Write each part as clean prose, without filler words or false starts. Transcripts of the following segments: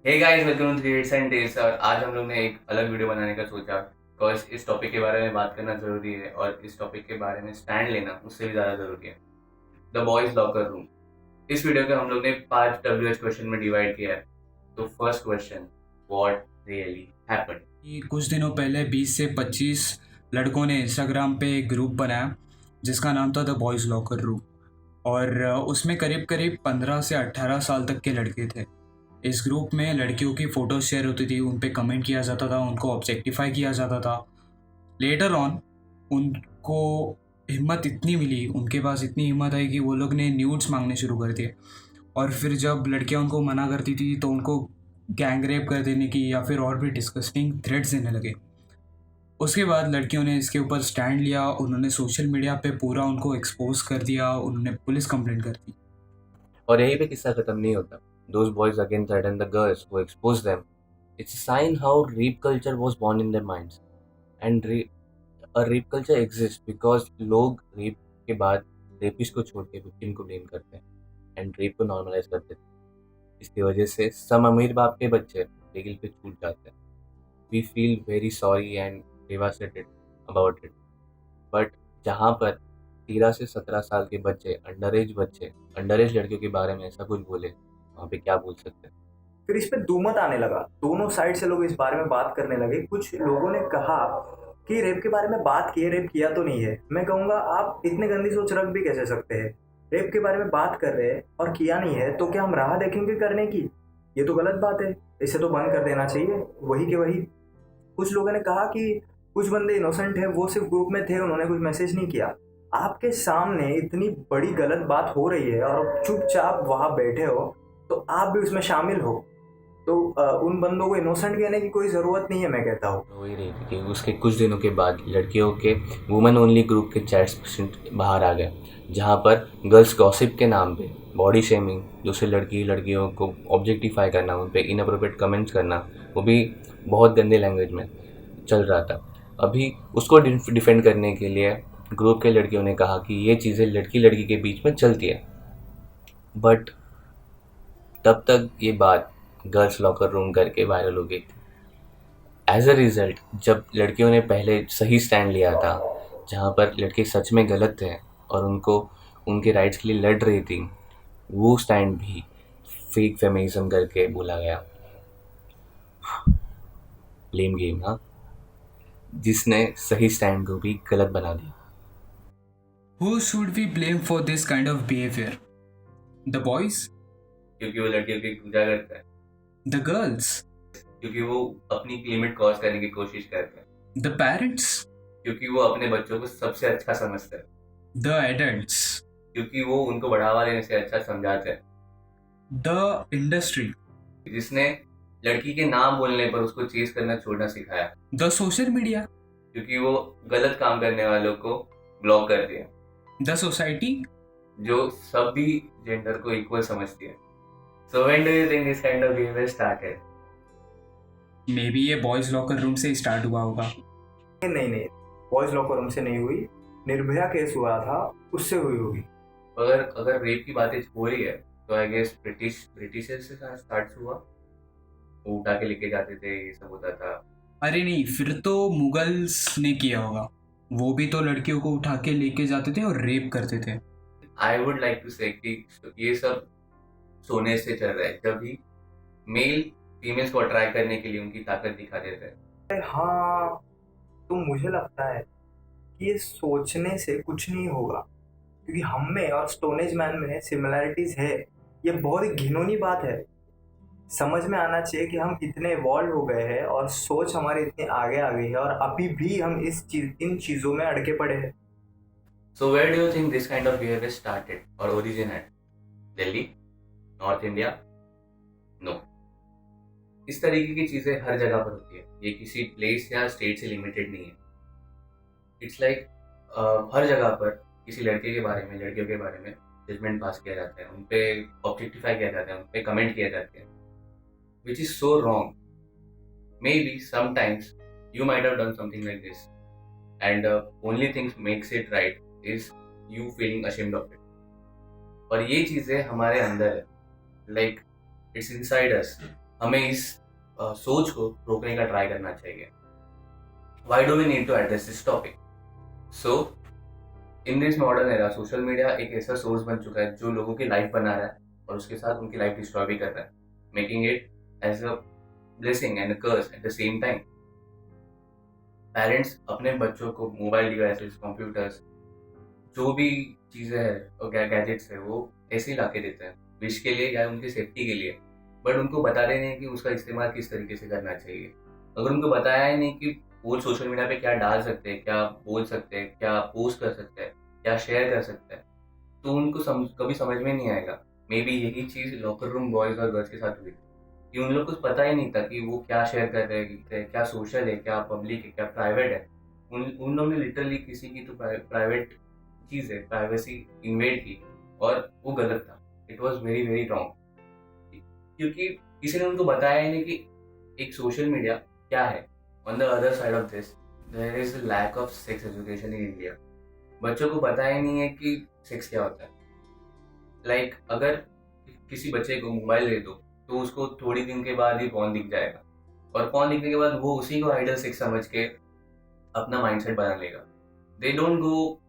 Hey guys, welcome to Creates and Tales. और आज हम लोग ने एक अलग वीडियो बनाने का सोचा, बिकॉज इस टॉपिक के बारे में बात करना ज़रूरी है और इस टॉपिक के बारे में स्टैंड लेना उससे भी ज़्यादा ज़रूरी है। The boys locker room. इस वीडियो को हम लोग ने 5 WH क्वेश्चन में डिवाइड किया है। तो first question, what really happened? कि कुछ दिनों पहले 20 से 25 लड़कों ने इंस्टाग्राम पे एक ग्रुप बनाया जिसका नाम था द बॉयज़ लॉकर रूम। और उसमें करीब करीब 15 से 18 साल तक के लड़के थे। इस ग्रुप में लड़कियों की फ़ोटो शेयर होती थी, उन पे कमेंट किया जाता था, उनको ऑब्जेक्टिफाई किया जाता था। लेटर ऑन उनको हिम्मत इतनी मिली, उनके पास इतनी हिम्मत आई कि वो लोग ने न्यूड्स मांगने शुरू कर दिए। और फिर जब लड़कियां उनको मना करती थी तो उनको गैंग रेप कर देने की या फिर और भी डिस्कस्टिंग थ्रेट्स देने लगे। उसके बाद लड़कियों ने इसके ऊपर स्टैंड लिया, उन्होंने सोशल मीडिया पे पूरा उनको एक्सपोज कर दिया, उन्होंने पुलिस कंप्लेंट कर दी। और यहीं पे किस्सा खत्म नहीं होता। Those boys again threaten the girls who expose them. It's a sign how rape culture was born in their minds. And rape culture exist because लोग रेप के बाद रेपिस्ट को छोड़ के विक्टिम को ब्लेम करते हैं एंड रेप को नॉर्मलाइज कर देते हैं। इसकी वजह से सम अमीर बाप के बच्चे जेल पे छूट जाते हैं। We feel very sorry and devastated about it. But जहाँ पर 13 से 17 साल के बच्चे अंडर एज लड़कियों के बारे में ऐसा कुछ बोले, वहाँ पे क्या बोल सकते हैं? फिर इस पे दूमत आने लगा, दोनों साइड से लोग इस बारे में बात करने लगे। कुछ लोगों ने कहा कि रेप के बारे में बात की है, रेप किया तो नहीं है। मैं कहूँगा आप इतनी गंदी सोच रख भी कैसे सकते हैं? रेप के बारे में बात कर रहे हैं और किया नहीं है तो क्या हम राह देखेंगे करने की? ये तो गलत बात है, इसे तो बंद कर देना चाहिए वही के वही। कुछ लोगों ने कहा कि कुछ बंदे इनोसेंट है, वो सिर्फ ग्रुप में थे, उन्होंने कुछ मैसेज नहीं किया। आपके सामने इतनी बड़ी गलत बात हो रही है और आप चुपचाप वहाँ बैठे हो, तो आप भी उसमें शामिल हो। तो उन बंदों को इनोसेंट कहने की कोई ज़रूरत नहीं है, मैं कहता हूँ। वही रही कि उसके कुछ दिनों के बाद लड़कियों के वुमेन ओनली ग्रुप के चैट्स बाहर आ गए, जहाँ पर गर्ल्स गॉसिप के नाम पे बॉडी शेमिंग, दूसरी लड़कियों को ऑब्जेक्टिफाई करना, उन पे इनअप्रोप्रिएट कमेंट्स करना, वो भी बहुत गंदे लैंग्वेज में चल रहा था। अभी उसको डिफेंड करने के लिए ग्रुप के लड़कियों ने कहा कि ये चीज़ें लड़की लड़की के बीच में चलती है। बट तब तक ये बात गर्ल्स लॉकर रूम करके वायरल हो गई थी। एज अ रिजल्ट, जब लड़कियों ने पहले सही स्टैंड लिया था, जहाँ पर लड़के सच में गलत थे और उनको उनके राइट्स के लिए लड़ रही थी, वो स्टैंड भी फेक फेमिनिज्म करके बोला गया। ब्लेम गेम, हाँ, जिसने सही स्टैंड को भी गलत बना दिया। Who should we blame for this kind of behavior? The boys? क्योंकि वो लड़कियों की पूजा करता है, The girls? क्योंकि वो अपनी लिमिट क्रॉस करने की कोशिश करते हैं, The parents? क्योंकि वो अपने बच्चों को सबसे अच्छा समझते हैं, The adults? क्योंकि वो उनको बढ़ावा देने से अच्छा समझाते हैं, The industry? जिसने लड़की के नाम बोलने पर उसको चेस करना छोड़ना सिखाया, The social media? क्योंकि वो गलत काम करने वालों को ब्लॉक कर दिया, The society? जो सभी जेंडर को इक्वल समझती है। So when do you think this kind of behavior started? Maybe ये बॉयज़ लॉकर रूम से स्टार्ट हुआ होगा। नहीं नहीं, बॉयज लॉकर रूम से नहीं हुई, निर्भया केस हुआ था उससे हुई होगी। अगर रेप की बातें हो रही है तो आई गेस ब्रिटिश से स्टार्ट हुआ। वो उठा के लेके जाते थे, ये सब होता था। अरे नहीं, फिर तो मुगल्स ने किया होगा। वो भी तो लड़कियों को उठा के लेके जाते थे और रेप करते थे। आई वुड लाइक टू से कि ये सब सोने से चल रहा है, जब भी मेल फीमेल्स को अट्रैक्ट करने के लिए उनकी ताकत दिखा देते हैं। हाँ, तो मुझे लगता है कि ये सोचने से कुछ नहीं होगा, क्योंकि हम में और स्टोनेज मैन में सिमिलैरिटीज है। ये बहुत ही घिनौनी बात है। समझ में आना चाहिए कि हम इतने इवॉल्व हो गए हैं और सोच हमारी इतनी आगे आ गई है और अभी भी हम इन चीज़ों में अड़के पड़े हैं। So where do you think this kind of behavior started or originated? Delhi, north India? No. इस तरीके की चीजें हर जगह पर होती है, ये किसी प्लेस या स्टेट से लिमिटेड नहीं है। इट्स लाइक हर जगह पर किसी लड़के के बारे में, लड़कियों के बारे में जजमेंट पास किया जाता है, उन पे ऑब्जेक्टिफाई किया जाता है, उन पे कमेंट किया जाता है, which is so wrong. Maybe sometimes you might have done something like this, and only thing makes it right is you feeling ashamed of it. और ये चीज़ें हमारे अंदर है, like it's inside us. हमें इस सोच को रोकने का ट्राई करना चाहिए. Why do we need to address this topic? So, in this modern era, social media एक ऐसा सोर्स बन चुका है जो लोगों की लाइफ बना रहा है और उसके साथ उनकी लाइफ डिस्ट्रॉय भी कर रहा है, making it as a blessing and a curse at the same time. Parents अपने बच्चों को मोबाइल डिवाइसेस, कंप्यूटर्स, जो भी चीज़ें हैं और गैजेट्स है वो ऐसे ही ला के देते हैं विश के लिए या उनकी सेफ्टी के लिए, बट उनको बता रहे नहीं कि उसका इस्तेमाल किस तरीके से करना चाहिए. अगर उनको बताया ही नहीं कि वो सोशल मीडिया पे क्या डाल सकते हैं, क्या बोल सकते हैं, क्या पोस्ट कर सकते हैं, क्या शेयर कर सकते हैं, तो उनको कभी समझ में नहीं आएगा. मे बी यही चीज़ लॉकर रूम बॉयज़ और गर्ल्स के साथ हुई कि उन लोग को पता ही नहीं था कि वो क्या शेयर कर रहे हैं, क्या सोशल है, क्या पब्लिक है, क्या प्राइवेट है. उन लोगों ने लिटरली किसी की तो प्राइवेट चीज़ है, प्राइवेसी इन्वेड की और वो गलत था. It was very very wrong, क्योंकि किसी ने उनको बताया ही नहीं कि एक सोशल मीडिया क्या है. On the other side of this, there is a lack of sex education in India. बच्चों को पता ही नहीं है कि सेक्स क्या होता है. लाइक अगर किसी बच्चे को मोबाइल दे दो तो उसको थोड़ी दिन के बाद ही पॉर्न दिख जाएगा और पॉर्न दिखने के बाद वो उसी को आइडल सेक्स समझ के अपना माइंडसेट बना लेगा. They don't go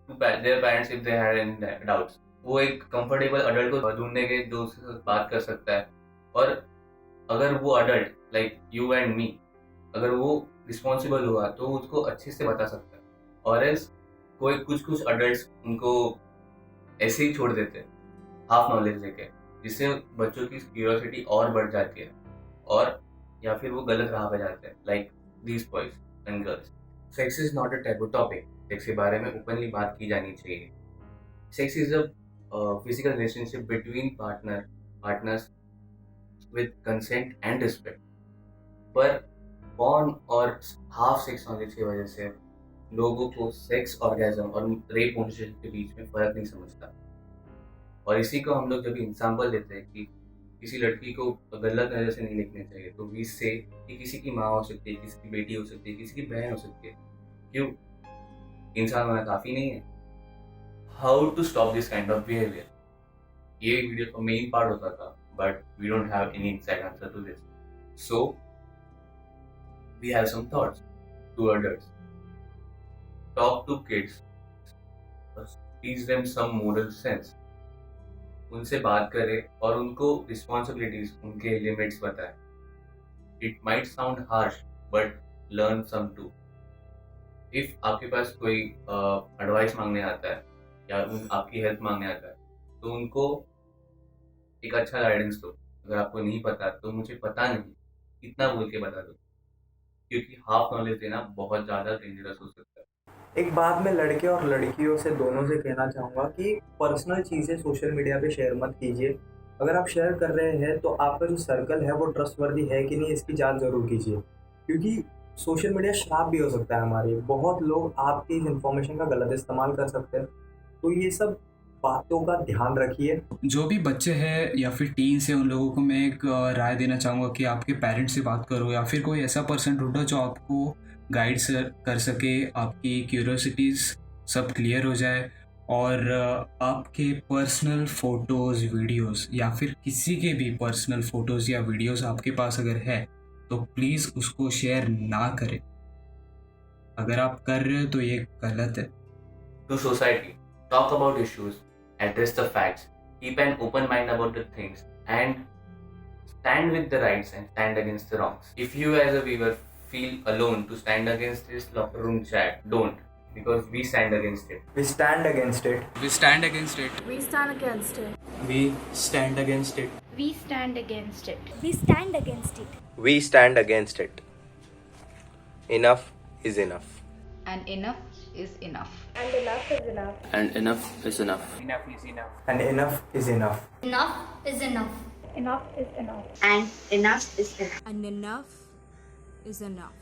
to their parents if they had any doubts. वो एक कंफर्टेबल अडल्ट को ढूंढने के जो उसके साथ बात कर सकता है, और अगर वो adult like you and me अगर वो रिस्पॉन्सिबल हुआ तो उसको अच्छे से बता सकता है. और एल्स कोई कुछ अडल्ट्स उनको ऐसे ही छोड़ देते हैं हाफ नॉलेज देके, जिससे बच्चों की क्यूरियोसिटी और बढ़ जाती है और या फिर वो गलत राह पे जाते हैं. Like these boys and girls. Sex is not a taboo topic. Sex के बारे में ओपनली बात की जानी चाहिए. Sex is a physical relationship between partners with consent and respect. पर पॉर्न और हाफ सेक्स नॉलेज की वजह से लोगों को सेक्स ऑर्गेजम और रेप मोटिवेशन के बीच में फ़र्क नहीं समझता. और इसी को हम लोग जब एग्जाम्पल देते हैं कि किसी लड़की को गलत नज़र से नहीं देखना चाहिए, तो वी से कि किसी की माँ हो सकती है, किसी की बेटी हो सकती है, किसी की बहन हो सकती है. क्यों? इंसान होना काफ़ी नहीं है. How to stop this kind of behaviour, ये वीडियो का मेन पार्ट होता था, but we don't have any exact answer to this. So we have some thoughts to adults. Talk to kids. Teach them some moral sense. उनसे बात करें और उनको responsibilities, उनके limits बताएं. It might sound harsh, but learn some too. If आपके पास कोई advice मांगने आता है या आपकी help मांगने आता है, तो उनको एक अच्छा guidance दो. अगर आपको नहीं पता तो मुझे पता नहीं, इतना बोल के बता दो, क्योंकि हाफ नॉलेज देना बहुत ज़्यादा डेंजरस हो सकता है. एक बात मैं लड़के और लड़कियों से दोनों से कहना चाहूँगा कि पर्सनल चीज़ें सोशल मीडिया पे शेयर मत कीजिए. अगर आप शेयर कर रहे हैं तो आपका जो सर्कल है वो ट्रस्टवर्दी है कि नहीं, इसकी जांच ज़रूर कीजिए, क्योंकि सोशल मीडिया श्राप भी हो सकता है हमारे. बहुत लोग आपकी इस इन्फॉर्मेशन का गलत इस्तेमाल कर सकते हैं, तो ये सब बातों का ध्यान रखिए. जो भी बच्चे हैं या फिर टीन्स हैं, उन लोगों को मैं एक राय देना चाहूँगा कि आपके पेरेंट्स से बात करो या फिर कोई ऐसा पर्सन ढूंढो जो आपको गाइड कर सके, आपकी क्यूरियोसिटीज़ सब क्लियर हो जाए, और आपके पर्सनल फ़ोटोज़, वीडियोस या फिर किसी के भी पर्सनल फ़ोटोज़ या वीडियोस आपके पास अगर है तो प्लीज़ उसको शेयर ना करें. अगर आप कर रहे हो तो ये गलत है. To society, talk about issues, address the facts, keep an open mind about the things, and stand with the rights and stand against the wrongs. If you as a viewer feel alone to stand against this locker room chat, don't, because we stand against it. We stand against it. We stand against it. We stand against it. We stand against it. We stand against it. We stand against it. We stand against it. Enough is enough. And enough is enough. And enough is enough. And enough is enough. Enough is enough. And enough is enough. Enough is enough. Enough is enough. And enough is enough. And enough is enough.